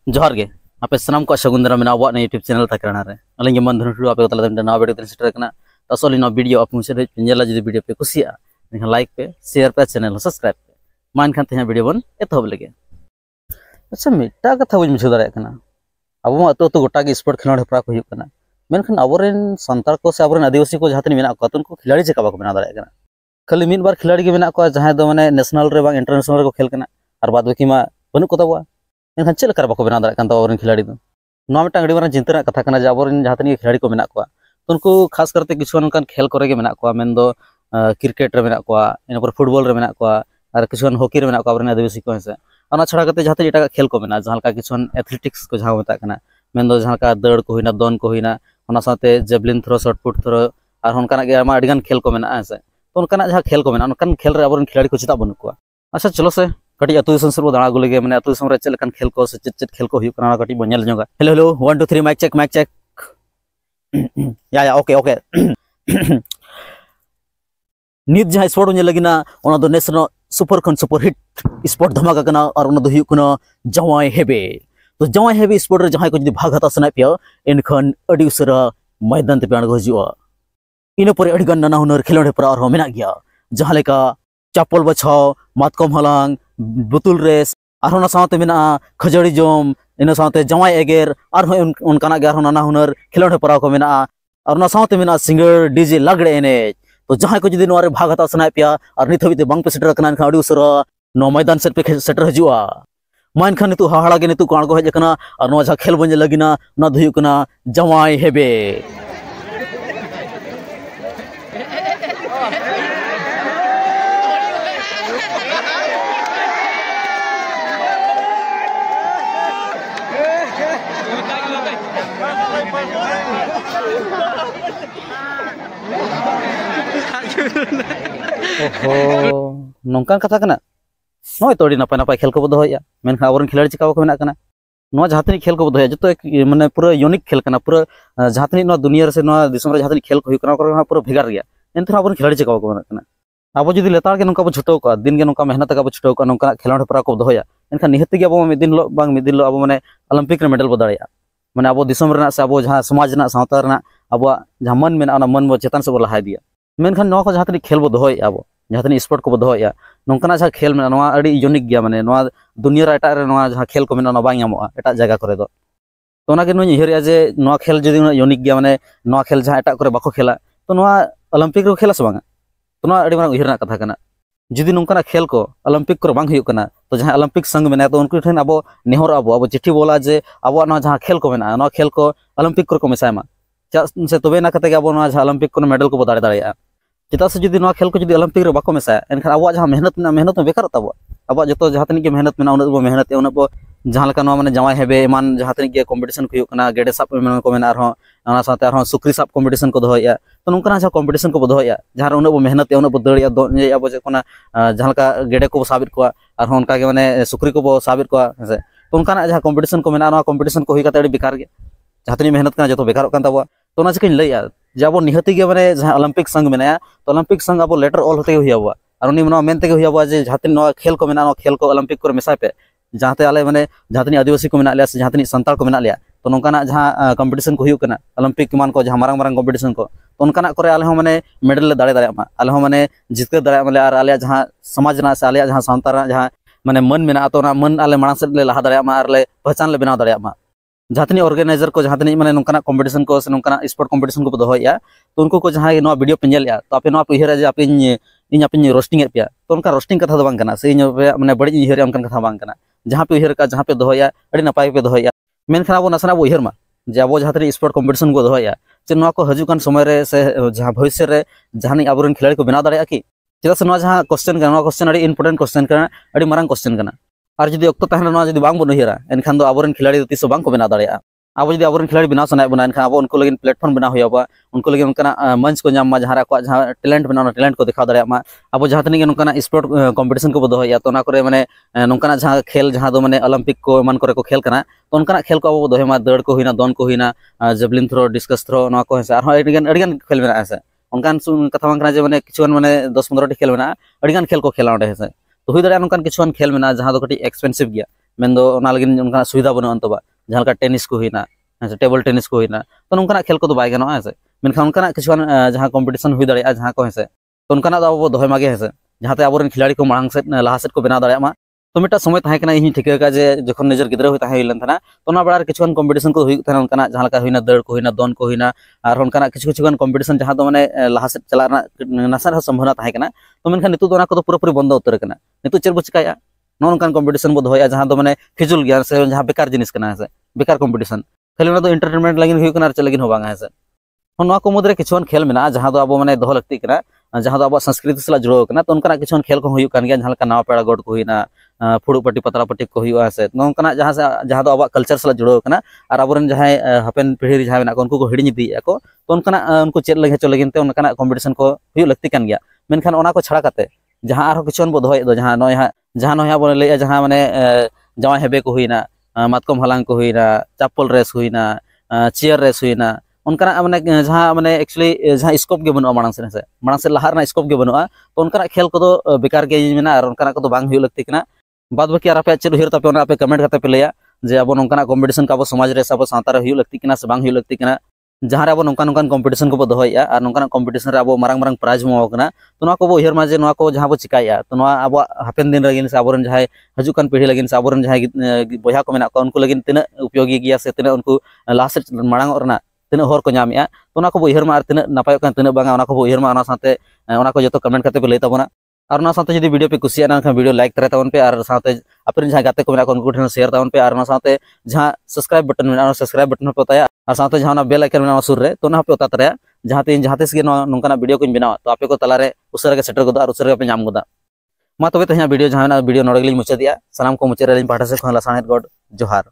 जोहार गे आपे सनाम को सगुन दाराम मेना अबुआ यूट्यूब चैनल तकराना रे अलिंग मन धनुर आपे तला नवा वीडियो तेन सेटर कना असली नवा वीडियो आप मुझे पेंजला जदी वीडियो पे कुसिया निखा लाइक पे शेयर पे चैनल सब्सक्राइब पे मान खान ते वीडियो बन एतहब लगे। अच्छा मिटा कथा बन मुझे दाड़ा कना अब अतो तो गोटा के स्पोर्ट खिलाड़ी हेपरा को हुयुग कना मेनखान अबोरेन संतार को से अबोरेन आदिवासी को जहां मेना को उनको खिलाड़ी चेका बाको बना दाड़ा कना खाली मिन बार खिलाड़ी के मेना को जहां दो माने नेशनल रे बांग इंटरनेशनल रे को खेल कना और बाद बाकी मा बनु को तबवा एनखान चेल कर बाको बना दाड़ा कान तो खिलाड़ी दो नवा मिटा अड़ी मारन चिंता कथा कना जे अबोरेन जहां खिलाड़ी को मेना को तो उनको खास करते किछु अनकान खेल करे के मेना को मेन दो क्रिकेट रे मेना को इन पर फुटबॉल रे मेना को और किछु हॉकी रे मेना को अबोरेन आदिवासी को हेसे अना छड़ा करते जहां एटा खेल को मेना जहां का किछु एथलेटिक्स को जहां मेता कना मेन दो जहां का दौड़ को होइना दन को होइना ओना साथे javelin throw shot put throw और उनकाना के आमा अडिगान खेल को मेना हेसे तो उनकाना जहां खेल को मेना उनकान खेल रे अबोरेन खिलाड़ी को चिता बनु को। अच्छा चलो से कटी अतु दिसम से दाड़ा गुले माने अतु दिसम रे चेल कान खेल को से चेत खेल को हुयु कना कटी बन नेल जोगा। हेलो हेलो 1 2 3 माइक चेक या ओके ओके नित जहां स्पोर्ट ने लगिना ओना दो नेशनल सुपर खन सुपर हिट स्पोर्ट धमाका कना और ओना दो हुयु कना जवाय हेबे तो जवाय हेबे स्पोर्ट रे जहां को जदी भाग हता सना पिया एनखन अडी उसरा मैदान ते पेण गजुआ इन पर अडिगान नाना हुनर खेलोड हेपरा और मेना गया जहां लेका चापल बछाव मातकम हलांग बुतुल रेस और ओना साथे मेना खजड़ी जम इन साथे जवाय एगेर और उनकाना गे और नाना हुनर खेलोड हेपरा को मेना और ओना साथे मेना सिंगर डीजे लागड़े एने तो जहां को जदी नोरे भाग हता सना पिया और नित हबिते बांग पे सेटर कना अडी उसरा नो मैदान सेट पे सेटर हजुआ मान खान नितु हाहाड़ा गे नितु काण को हेज कना और नो जहां खेल बन लगिना ना धुयु कना जवाय हेबे। ओहो नोंकान कथा कना नय तो अड़ी नपाय नपाय खेल को दोहया मेनखा अबोरन खिलाड़ी चिका को मेना कना नो जहातनी खेल को दोहया जतो माने पूरा यूनिक खेल कना पूरा जहातनी नो दुनिया रे से नो दिसम रे जहातनी खेल को हुई कना पूरा भेगार गया एनथरा अबोरन खिलाड़ी चिका को मेना कना अब जदी लेतार के नोंका बो छुटो को दिन के नोंका मेहनत का बो छुटो को नोंका खेलाड़ हेपरा को दोहया एनखा निहत गे अब मिदिन लो बांग मिदिन लो अब माने ओलंपिक रे मेडल बो दाड़िया माने अब दिसम रे से अब जहां समाज रे सावता रे अब जहां मन मेना ओना मन बो चेतन से बो लहा दिया मेनखान नो को जहातनी खेल बो दोहया अब जहातनी स्पोर्ट को दोहया नोंकाना जहां खेल मेना नोआ अड़ी यूनिक गया माने नोआ दुनिया रे एटा रे नोआ जहां खेल को मेना ना बांग यामोआ एटा जगह करे दो तो ओना के नो हिरिया जे नोआ खेल जदी यूनिक गया माने नोआ खेल जहां एटा करे बाको खेला तो नोआ ओलंपिक रो खेला से बांगा तो नोआ अड़ी मारंग उहिरना कथा कना जदी नोंकाना खेल को ओलंपिक को बांग हुयु कना तो जहां ओलंपिक संग मेना तो उनको ठेन अब नेहर अब चिट्ठी बोला जे अब नोआ जहां खेल को मेना नोआ खेल को ओलंपिक को मेसायमा से तबे ना कते अब नोआ जहां ओलंपिक को मेडल को दाड़े दाड़िया चेता से जदी नोआ खेल को जदी ओलंपिक रे बाको मेसा एनखान अब जहां मेहनत में बेकार तब अब जो जहां तनिक मेहनत में उन मेहनत उन जहां लेका नोआ माने जवाय हेबे मान जहां तनिक कंपटीशन को हुयु गेडे साप को मेना और साथे और सुक्री साप कंपटीशन को दोहया तो नोंकाना जहां कंपटीशन को दोहया जहां उन मेहनत उन दड़िया अब जेकोना जहां लेका गेडे को साबित को और उनका के माने सुक्री को साबित को हेसे तो उनकाना जहां कंपटीशन को मेना कंपटीशन को हुई कते अड़ी बेकार गे जहां तनी मेहनत का जो बेकार तब तो ना चिकन लैया जे अब निहती गे माने जहां ओलंपिक संग मेना तो ओलंपिक संग अब लेटर ऑल होते हुई अब और उनी मनो मेनते हुई अब जे जहां तनी खेल को मेना खेल को ओलंपिक को मेसा पे जहां ते आले माने जहां तनी आदिवासी को मेना लिया से जहां तनी संताल को मेना लिया तो नोंकाना जहां कंपटीशन को हुयु कना ओलंपिक मान को जहां मारंग मारंग कंपटीशन को तो उनकाना करे आले हो माने मेडल ले दाड़े दाड़े मा आले हो माने जितके दाड़े माले और आले जहां समाज ना से आले जहां सांतारा जहां माने मन मेना तो ना मन आले मानस ले लहा दाड़े मा और ले पहचान ले बना दाड़े मा जहां तनी ऑर्गेनाइजर को जहां तनी माने नोंकाना कंपटीशन को से नोंकाना स्पोर्ट कंपटीशन को दोहया तो उनको को जहां नो वीडियो पे नेल या तो आपे नो आप उहिरा जे आपे इन आपे रोस्टिंग ए पिया तो उनका रोस्टिंग कथा दो बांग कना से इन माने बड़ी उहिरा उनका कथा बांग कना जहां पे उहिर का जहां पे दोहया अड़ी नपाय पे दोहया मेनखान अब नसना उहिर मा जे अब जहां तनी स्पोर्ट कंपटीशन को दोहया जे नो को हजुकान समय रे से जहां भविष्य रे जहां आबोरन खिलाड़ी को बना दाड़े की चेदा से नो जहां क्वेश्चन का नो क्वेश्चन अड़ी इंपोर्टेंट क्वेश्चन का अड़ी मारंग क्वेश्चन कना और जदी अक्तो तहना नो जदी बांग बन उहिरा एनखान दो आबोरन खिलाड़ी तीस बांग को बना दाड़े अब जदी आबोरन खिलाड़ी बना सना बना एनखान अब उनको लगिन प्लेटफॉर्म बना हुआ उनको लगिन उनका मंच को नाम जहां को जहां टैलेंट बना टैलेंट को दिखा दाड़े अब जहां तनी नोंकाना स्पोर्ट कंपटीशन को दोहया तो ना करे माने नोंकाना जहां खेल जहां दो माने ओलंपिक को मन करे को खेल कना तो उनका खेल को अब दोहमा दौड़ को हुईना दन को हुईना जेवलिन थ्रो डिस्कस थ्रो ना को हेसे और अड़िगान खेल मेना हेसे उनकान कथा बांग कना जे माने किछुन माने 10 15 टी खेल मेना अड़िगान खेल को खेला ओंडे हेसे तो हुई दाड़े उनकान किछुन खेल मेना जहां दो कटी एक्सपेंसिव गया मेन दो ओना लगिन उनका सुविधा बनो अंतबा जहां का टेनिस को हुईना टेबल टेनिस को हुईना तो उनका खेल को बाय गनो है मेनखान उनका किछुआन जहां कंपटीशन हुई दाड़े जहां को है तो उनका अब दोहे मागे है जहां अब खिलाड़ी को मांग से लहा सेट को बना दाड़ा तो मिटा समय तहकना इन ठिका का जे जखन निजर गिद्रा हुई तहन तो ना बड़ा किछुआन कंपटीशन को हुई थाना उनका जहां का हुईना दड़ को हुईना दन को हुईना और उनका किछुआन कंपटीशन जहां दो माने लहा सेट चला नासा संभावना तहकना तो मेनखान नितु दो ना को पूरा पूरी बंद उतर कना नितु चेर बो चिकाया नौकान कंपटीशन बो दोया जहां दो माने फिजुल गया से जहां बेकार जिनिस कना है बेकार कंपटीशन खाली ना दो एंटरटेनमेंट लगिन हुई कना चलगिन हो बांगा है नोआ को मुद्रे किछुआन खेल मेना जहां दो अब माने दोह लगती कना जहां दो अब संस्कृति सला जुड़ो कना तो उनका किछुआन खेल को हुई कान गया जहां का नावा पेड़ा गोड को हुईना फुड़ू पट्टी पतला पट्टी को हुआ से नोंकना जहां दो अब कल्चर सला जुड़ो कना और अबरन जहां हपेन पीढ़ी जहां मेना उनको को हिड़ी दी को तो उनको चेक लगे चो लगिन ते उनका कंपटीशन को हुई लगती कान गया मेनखान ओना को छड़ा काते जहां आरो किछुआन बो दोय दो जहां नोया बो ले जहां माने जवा हेबे को हुईना मातकम हलांग को हुईना चप्पल रेस हुईना चेयर रेस हुईना उनका माने जहां माने एक्चुअली जहां स्कोप के बनुआ मांग से लहार ना स्कोप के बनुआ तो उनका खेल को बेकार के मेना और उनका को बांग हुई लगती कना बाद बाकी और आप चेक उहिर तापे ओना आपे कमेंट करते पे लैया जे अब नोंकाना कंपटीशन का अब समाज रे अब सावता रे हुई लगती कना से बांग हुई लगती कना जहां रे अब नोंकान कंपटीशन को दोहया और नोंकान कंपटीशन रे अब मारंग मारंग प्राइज मो कना तो ना को उहिर मा जे ना को जहां बो चिकाया तो ना अब हापेन दिन लगिन से अबरन जहां हजुकान पीढ़ी लगिन से अबरन जहां बोया को मेना को उनको लगिन तिना उपयोगी गया से तिना उनको लास्ट मारंग रना तिना हर को नामिया तो ना को उहिर मा तिना नापाय कान तिना बांगा ना को उहिर मा साथे ओना को जतो कमेंट करते पे लई ताबोना और ना साथे यदि वीडियो पे कुसिया ना वीडियो लाइक करे ताबन पे और साथे अपन जहां गाते को मेना उनको ठन शेयर ताबन पे और ना साथे जहां सब्सक्राइब बटन मेना सब्सक्राइब बटन पे बताया और साथे जहां ना बेल आइकन मेना सुर रे तो ना पे उता तरे जहां तीन जहां तिस गे नोंकाना वीडियो को बनावा तो आपे को तला रे उसरे के सेटर गोदा और उसरे पे नाम गोदा मा तबे तहिया वीडियो जहां ना वीडियो नोडगली मुचादिया सलाम को मुचरे पाठा से खला सानेत गॉड जोहार।